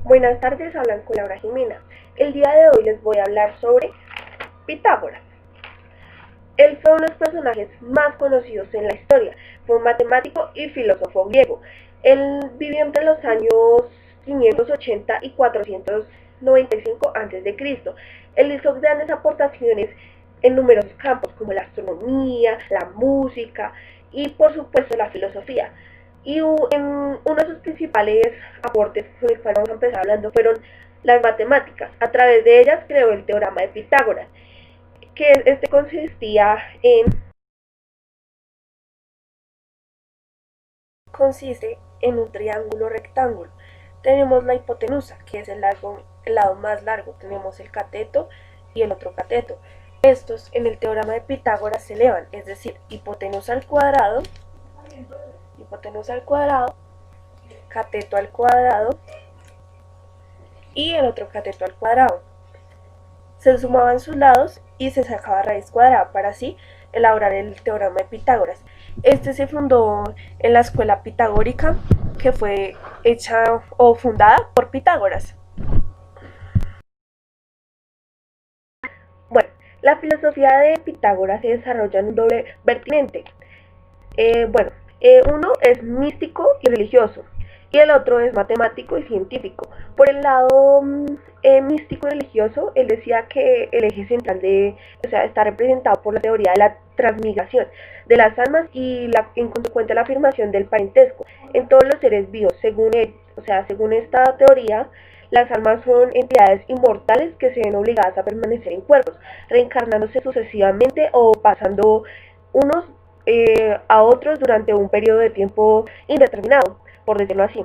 Buenas tardes, hablan con Laura Jimena. El día de hoy les voy a hablar sobre Pitágoras. Él fue uno de los personajes más conocidos en la historia. Fue un matemático y filósofo griego. Él vivió entre los años 580 y 495 a.C. Él hizo grandes aportaciones en numerosos campos como la astronomía, la música y por supuesto la filosofía. Y uno de sus principales aportes, con el cual vamos a empezar hablando, fueron las matemáticas. A través de ellas creó el teorema de Pitágoras, que este consiste en un triángulo rectángulo. Tenemos la hipotenusa, que es el lado más largo. Tenemos el cateto y el otro cateto. Estos en el teorema de Pitágoras se elevan, es decir, hipotenusa al cuadrado, cateto al cuadrado y el otro cateto al cuadrado. Se sumaban sus lados y se sacaba raíz cuadrada para así elaborar el teorema de Pitágoras. Este se fundó en la escuela pitagórica, que fue hecha o fundada por Pitágoras. Bueno, la filosofía de Pitágoras se desarrolla en un doble vertiente. Uno es místico y religioso y el otro es matemático y científico. Por el lado místico y religioso, él decía que el eje central está representado por la teoría de la transmigración de las almas y en consecuencia la afirmación del parentesco en todos los seres vivos. Según esta teoría, las almas son entidades inmortales que se ven obligadas a permanecer en cuerpos, reencarnándose sucesivamente o pasando unos a otros durante un periodo de tiempo indeterminado, por decirlo así,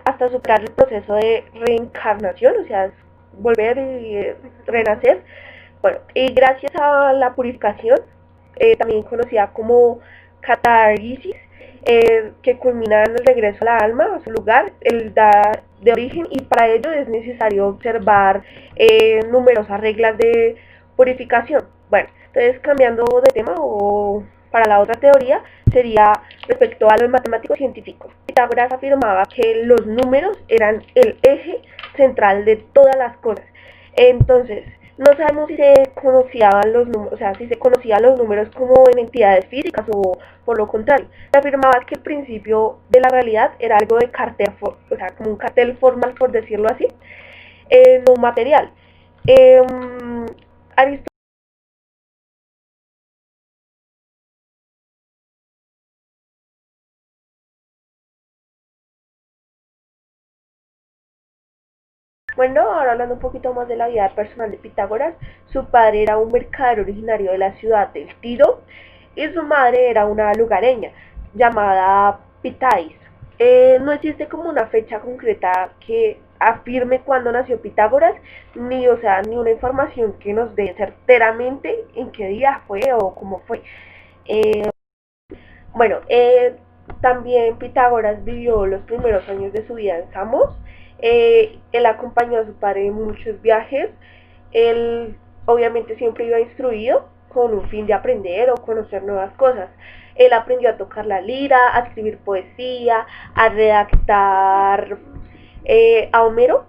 hasta superar el proceso de reencarnación, o sea, volver y renacer. Bueno, y gracias a la purificación, también conocida como catarsis, que culmina en el regreso a la alma, a su lugar, el da de origen, y para ello es necesario observar numerosas reglas de purificación. Bueno, entonces cambiando de tema o para la otra teoría sería respecto a lo matemático científico. Pitágoras afirmaba que los números eran el eje central de todas las cosas. Entonces, no sabemos si se conocían los números, o sea, si se conocían los números como en entidades físicas o por lo contrario. Se afirmaba que el principio de la realidad era algo de cartel, o sea, como un cartel formal, por decirlo así, no material. Eh, Bueno, ahora hablando un poquito más de la vida personal de Pitágoras, su padre era un mercader originario de la ciudad de Tiro y su madre era una lugareña llamada Pitáis. No existe como una fecha concreta que afirme cuándo nació Pitágoras, ni una información que nos dé certeramente en qué día fue o cómo fue. Eh, bueno, también Pitágoras vivió los primeros años de su vida en Samos. Él acompañó a su padre en muchos viajes. Él obviamente siempre iba instruido con un fin de aprender o conocer nuevas cosas. Él aprendió a tocar la lira, a escribir poesía, a redactar a Homero.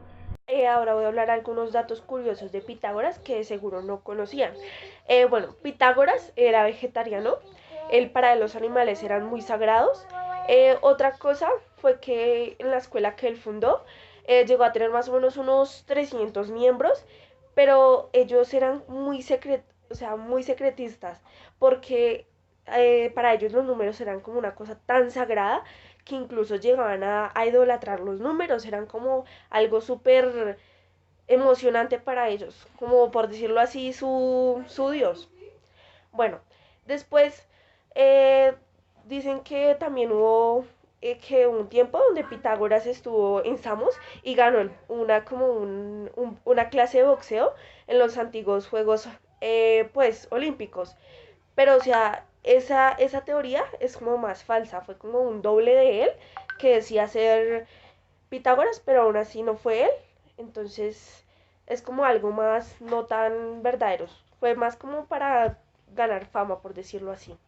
Ahora voy a hablar algunos datos curiosos de Pitágoras que seguro no conocían. Pitágoras era vegetariano. Él para los animales eran muy sagrados. Otra cosa fue que en la escuela que él fundó llegó a tener más o menos unos 300 miembros, pero ellos eran o sea, muy secretistas, porque para ellos los números eran como una cosa tan sagrada que incluso llegaban a idolatrar los números, eran como algo súper emocionante para ellos, como por decirlo así, su Dios. Bueno, después eh, dicen que también hubo que un tiempo donde Pitágoras estuvo en Samos y ganó una clase de boxeo en los antiguos Juegos Olímpicos. Pero, o sea, esa teoría es como más falsa, fue como un doble de él que decía ser Pitágoras, pero aún así no fue él. Entonces es como algo más no tan verdadero. Fue más como para ganar fama, por decirlo así.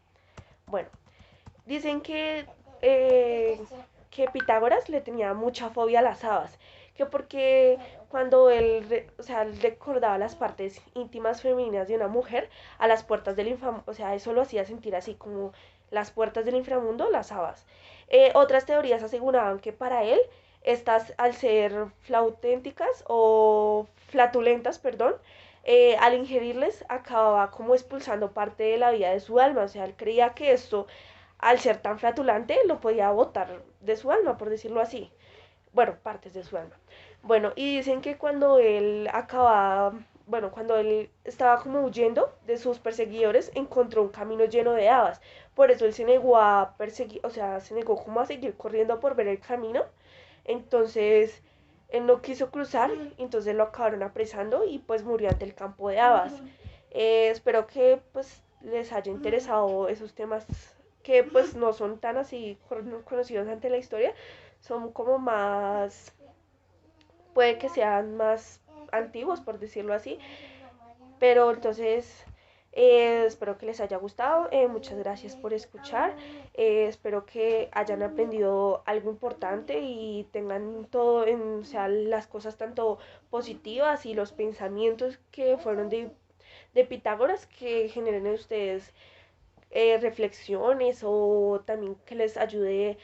Bueno, dicen que Pitágoras le tenía mucha fobia a las habas, que porque cuando o sea, él recordaba las partes íntimas femeninas de una mujer a las puertas del inframundo, o sea, eso lo hacía sentir así como las puertas del inframundo, las habas. Otras teorías aseguraban que para él, estas al ser flauténticas o flatulentas, perdón, al ingerirles acababa como expulsando parte de la vida de su alma, o sea, él creía que esto, al ser tan flatulante, lo podía botar de su alma, por decirlo así. Bueno, partes de su alma. Bueno, y dicen que cuando él acababa, bueno, cuando él estaba como huyendo de sus perseguidores, encontró un camino lleno de habas. Por eso él se negó a perseguir, o sea, se negó como a seguir corriendo por ver el camino. Entonces, él no quiso cruzar, entonces lo acabaron apresando y pues murió ante el campo de habas. Espero que pues les haya interesado esos temas que pues no son tan así conocidos ante la historia, son como más, puede que sean más antiguos por decirlo así, pero entonces espero que les haya gustado, muchas gracias por escuchar, espero que hayan aprendido algo importante y tengan todo, o sea, las cosas tanto positivas y los pensamientos que fueron de Pitágoras que generen en ustedes reflexiones o también que les ayude